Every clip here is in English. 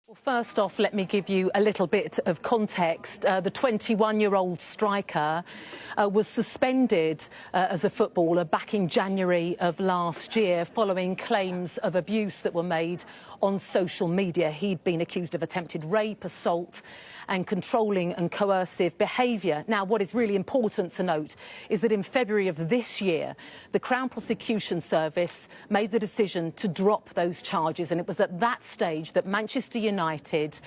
Well, first off, let me give you a little bit of context. The 21-year-old striker was suspended as a footballer back in January of last year following claims of abuse that were made on social media. He'd been accused of attempted rape, assault and controlling and coercive behaviour. Now, what is really important to note is that in February of this year, the Crown Prosecution Service made the decision to drop those charges, and it was at that stage that Manchester United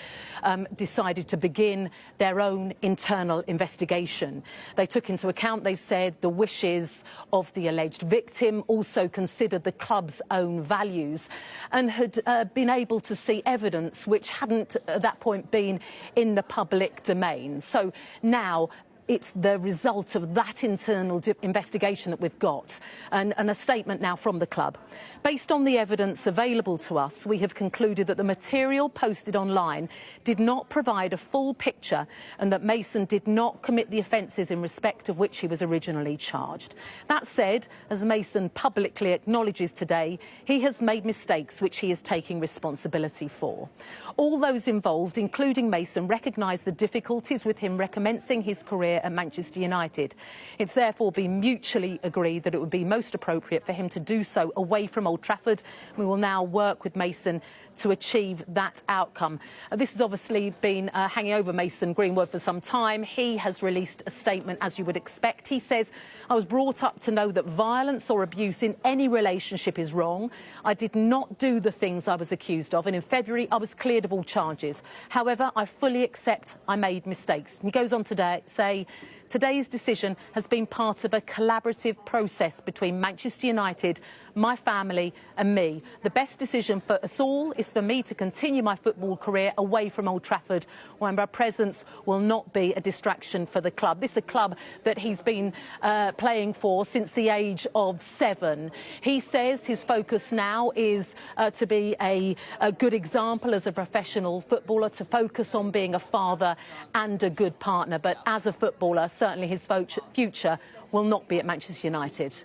decided to begin their own internal investigation. They took into account, they said, the wishes of the alleged victim, also considered the club's own values, and had been able to see evidence which hadn't at that point been in the public domain. So now it's the result of that internal investigation that we've got, and a statement now from the club. Based on the evidence available to us, we have concluded that the material posted online did not provide a full picture and that Mason did not commit the offences in respect of which he was originally charged. That said, as Mason publicly acknowledges today, he has made mistakes which he is taking responsibility for. All those involved, including Mason, recognise the difficulties with him recommencing his career at Manchester United. It's therefore been mutually agreed that it would be most appropriate for him to do so away from Old Trafford. We will now work with Mason to achieve that outcome. This has obviously been hanging over Mason Greenwood for some time. He has released a statement, as you would expect. He says, "I was brought up to know that violence or abuse in any relationship is wrong. I did not do the things I was accused of, and in February I was cleared of all charges. However, I fully accept I made mistakes." And he goes on to say, "Today's decision has been part of a collaborative process between Manchester United, my family and me. The best decision for us all is for me to continue my football career away from Old Trafford, where my presence will not be a distraction for the club." This is a club that he's been playing for since the age of 7. He says his focus now is to be a good example as a professional footballer, to focus on being a father and a good partner. But as a footballer, certainly his future will not be at Manchester United.